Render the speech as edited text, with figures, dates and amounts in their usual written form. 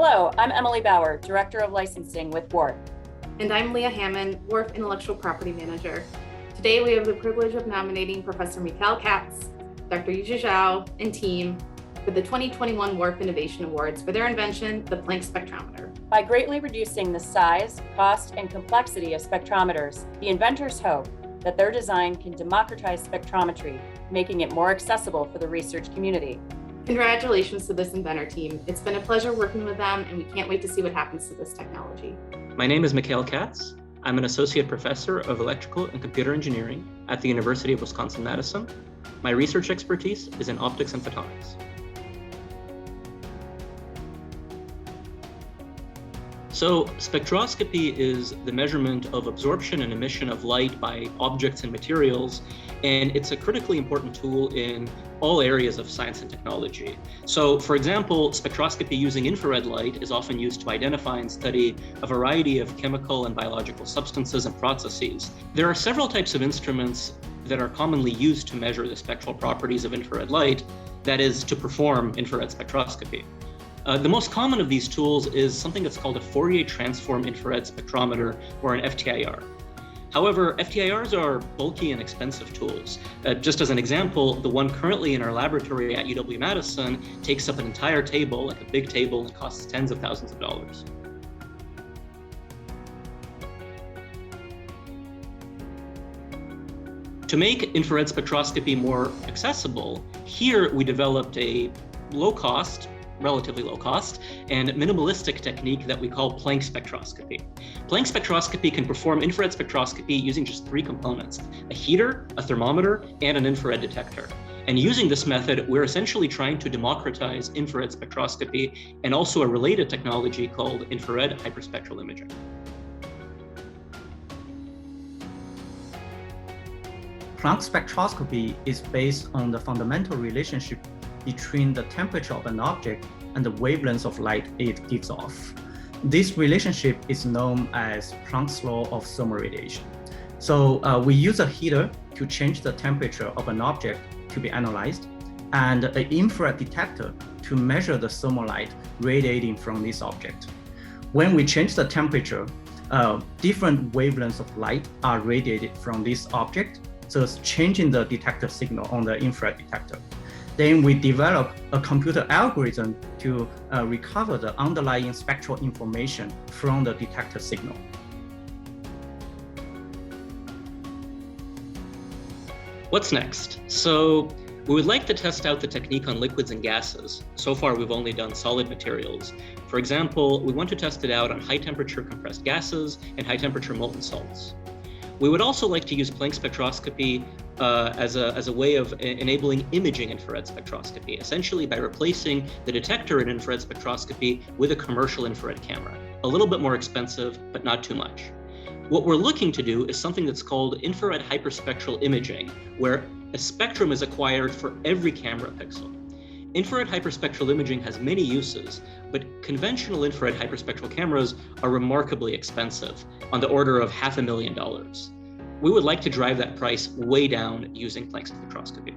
Hello, I'm Emily Bauer, Director of Licensing with WARF. And I'm Leah Hammond, WARF Intellectual Property Manager. Today, we have the privilege of nominating Professor Mikhail Katz, Dr. Yuzhi Zhao, and team for the 2021 WARF Innovation Awards for their invention, the Planck spectrometer. By greatly reducing the size, cost, and complexity of spectrometers, the inventors hope that their design can democratize spectrometry, making it more accessible for the research community. Congratulations to this inventor team. It's been a pleasure working with them, and we can't wait to see what happens to this technology. My name is Mikhail Katz. I'm an associate professor of electrical and computer engineering at the University of Wisconsin-Madison. My research expertise is in optics and photonics. So spectroscopy is the measurement of absorption and emission of light by objects and materials, and it's a critically important tool in all areas of science and technology. So for example, spectroscopy using infrared light is often used to identify and study a variety of chemical and biological substances and processes. There are several types of instruments that are commonly used to measure the spectral properties of infrared light, that is, to perform infrared spectroscopy. The most common of these tools is something that's called a Fourier transform infrared spectrometer, or an FTIR. However, FTIRs are bulky and expensive tools. Just as an example, the one currently in our laboratory at UW-Madison takes up an entire table, like a big table, and costs tens of thousands of dollars. To make infrared spectroscopy more accessible, here we developed a relatively low cost, and minimalistic technique that we call Planck spectroscopy. Planck spectroscopy can perform infrared spectroscopy using just three components: a heater, a thermometer, and an infrared detector. And using this method, we're essentially trying to democratize infrared spectroscopy and also a related technology called infrared hyperspectral imaging. Planck spectroscopy is based on the fundamental relationship between the temperature of an object and the wavelength of light it gives off. This relationship is known as Planck's law of thermal radiation. So we use a heater to change the temperature of an object to be analyzed, and an infrared detector to measure the thermal light radiating from this object. When we change the temperature, different wavelengths of light are radiated from this object, so it's changing the detector signal on the infrared detector. Then we develop a computer algorithm to recover the underlying spectral information from the detector signal. What's next? So we would like to test out the technique on liquids and gases. So far, we've only done solid materials. For example, we want to test it out on high temperature compressed gases and high temperature molten salts. We would also like to use Planck spectroscopy as a way of enabling imaging infrared spectroscopy, essentially by replacing the detector in infrared spectroscopy with a commercial infrared camera. A little bit more expensive, but not too much. What we're looking to do is something that's called infrared hyperspectral imaging, where a spectrum is acquired for every camera pixel. Infrared hyperspectral imaging has many uses, but conventional infrared hyperspectral cameras are remarkably expensive, on the order of $500,000. We would like to drive that price way down using Planck spectroscopy.